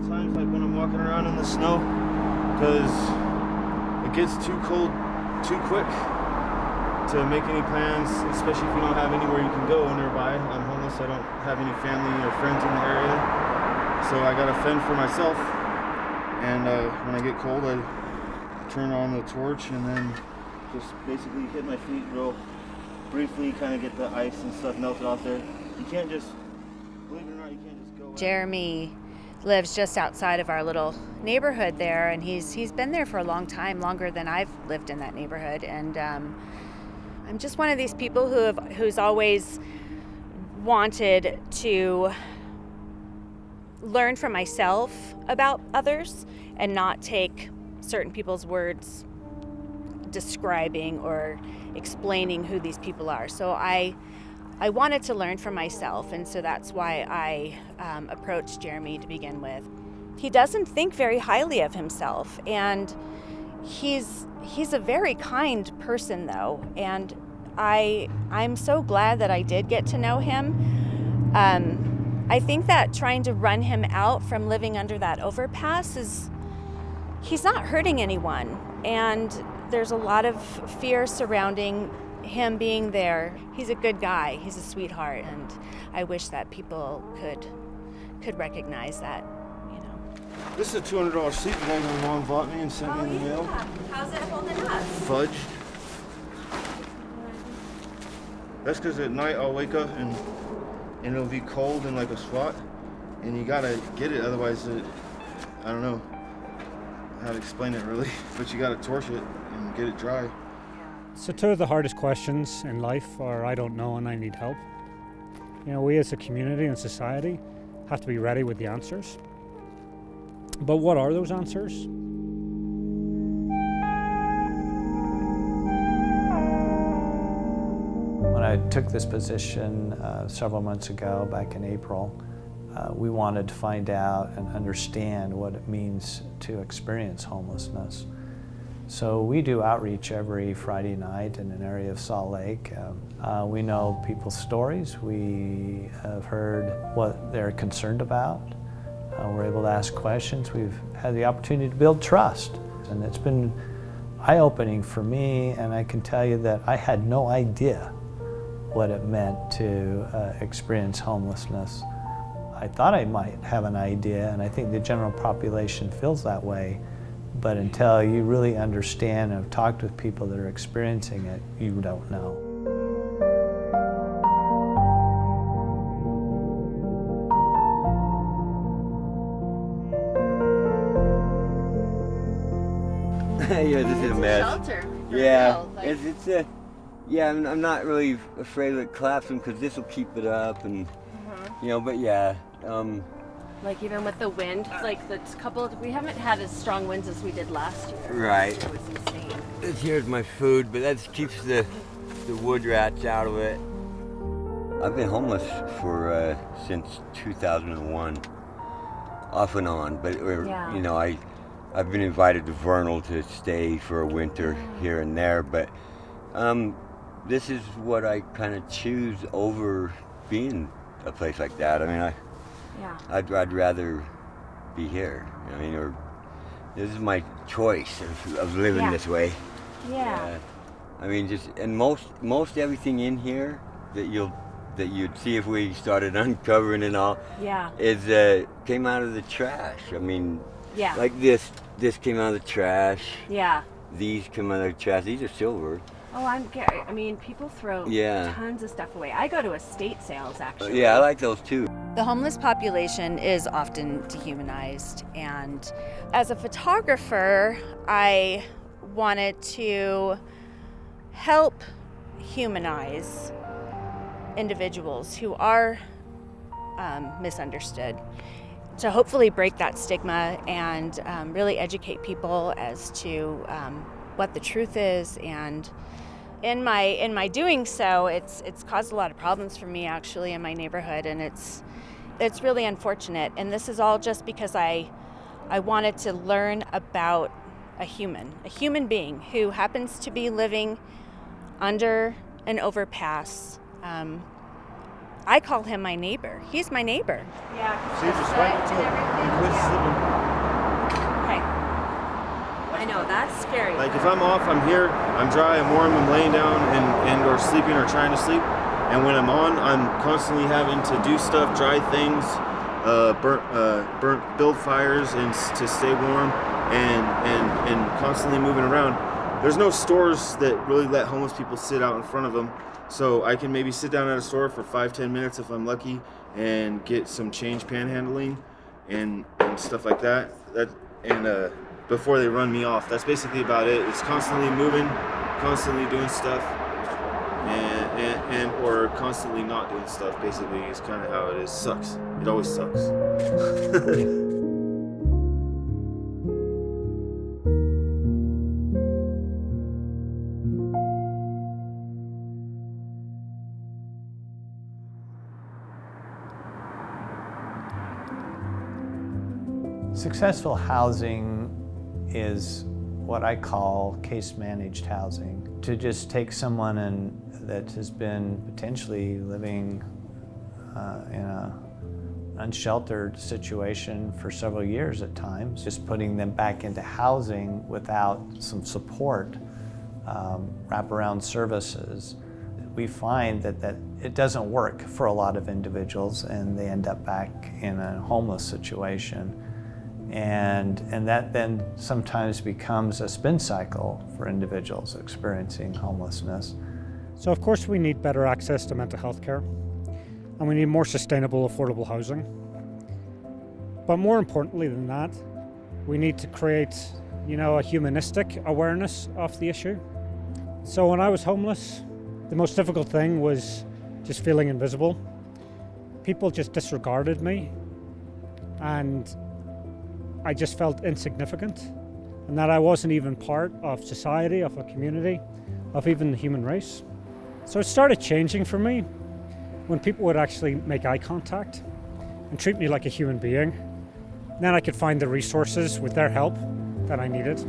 times like when I'm walking around in the snow, because it gets too cold too quick to make any plans, especially if you don't have anywhere you can go nearby. I'm homeless, I don't have any family or friends in the area, so I gotta fend for myself. And when I get cold, I turn on the torch and then just basically hit my feet real briefly, kind of get the ice and stuff melted off there. You can't just, believe it or not, you can't just go. Jeremy lives just outside of our little neighborhood there, and he's been there for a long time, longer than I've lived in that neighborhood. And I'm just one of these people who's always wanted to learn from myself about others and not take certain people's words describing or explaining who these people are. So I wanted to learn from myself, and so that's why I approached Jeremy to begin with. He doesn't think very highly of himself, and he's a very kind person though, and I'm so glad that I did get to know him. I think that trying to run him out from living under that overpass he's not hurting anyone, and there's a lot of fear surrounding him being there. He's a good guy, he's a sweetheart, and I wish that people could recognize that, you know. This is a $200 sleep bag my mom bought me and sent me in the mail. How's it holding up? Fudged. That's because at night I'll wake up and it'll be cold in like a spot, and you gotta get it, otherwise I don't know how to explain it really, but you gotta torch it and get it dry. So two of the hardest questions in life are I don't know and I need help. You know, we as a community and society have to be ready with the answers. But what are those answers? When I took this position several months ago, back in April, we wanted to find out and understand what it means to experience homelessness. So we do outreach every Friday night in an area of Salt Lake. We know people's stories. We have heard what they're concerned about. We're able to ask questions. We've had the opportunity to build trust. And it's been eye-opening for me, and I can tell you that I had no idea what it meant to experience homelessness. I thought I might have an idea, and I think the general population feels that way. But until you really understand and have talked with people that are experiencing it, you don't know. Yeah, this is a mess. Shelter. Yeah, I'm not really afraid of it collapsing because this will keep it up, and but yeah. Like even with the wind, like we haven't had as strong winds as we did last year. Right. It was insane. This here's my food, but that keeps the wood rats out of it. I've been homeless for since 2001, off and on. But I've been invited to Vernal to stay for a winter here and there. But this is what I kind of choose over being a place like that. I mean, I'd rather be here. I mean, or this is my choice of living this way. Yeah. I mean, and most everything in here that you'd see if we started uncovering and all. Yeah. Is came out of the trash. I mean. Yeah. Like this came out of the trash. Yeah. These come out of the trash. These are silver. Oh, I mean, people throw tons of stuff away. I go to estate sales, actually. Yeah, I like those too. The homeless population is often dehumanized, and as a photographer, I wanted to help humanize individuals who are misunderstood, to hopefully break that stigma and really educate people as to what the truth is. And in my doing so, it's caused a lot of problems for me actually in my neighborhood, and it's really unfortunate. And this is all just because I wanted to learn about a human being who happens to be living under an overpass I call him my neighbor. He's my neighbor. Yeah. See, just right into it. And quit slipping. Okay. I know, that's scary. Like if I'm off, I'm here, I'm dry, I'm warm, I'm laying down and or sleeping or trying to sleep. And when I'm on, I'm constantly having to do stuff, dry things, build fires and to stay warm and constantly moving around. There's no stores that really let homeless people sit out in front of them. So I can maybe sit down at a store for 5-10 minutes if I'm lucky and get some change panhandling and stuff like that. Before they run me off. That's basically about it. It's constantly moving, constantly doing stuff, and or constantly not doing stuff. Basically, is kind of how it is. Sucks. It always sucks. Successful housing is what I call case-managed housing. To just take someone that has been potentially living in an unsheltered situation for several years at times, just putting them back into housing without some support, wraparound services. We find that it doesn't work for a lot of individuals and they end up back in a homeless situation. And that then sometimes becomes a spin cycle for individuals experiencing homelessness. So of course we need better access to mental health care, and we need more sustainable, affordable housing. But more importantly than that, we need to create, a humanistic awareness of the issue. So when I was homeless, the most difficult thing was just feeling invisible. People just disregarded me, and I just felt insignificant, and that I wasn't even part of society, of a community, of even the human race. So it started changing for me when people would actually make eye contact and treat me like a human being. Then I could find the resources with their help that I needed.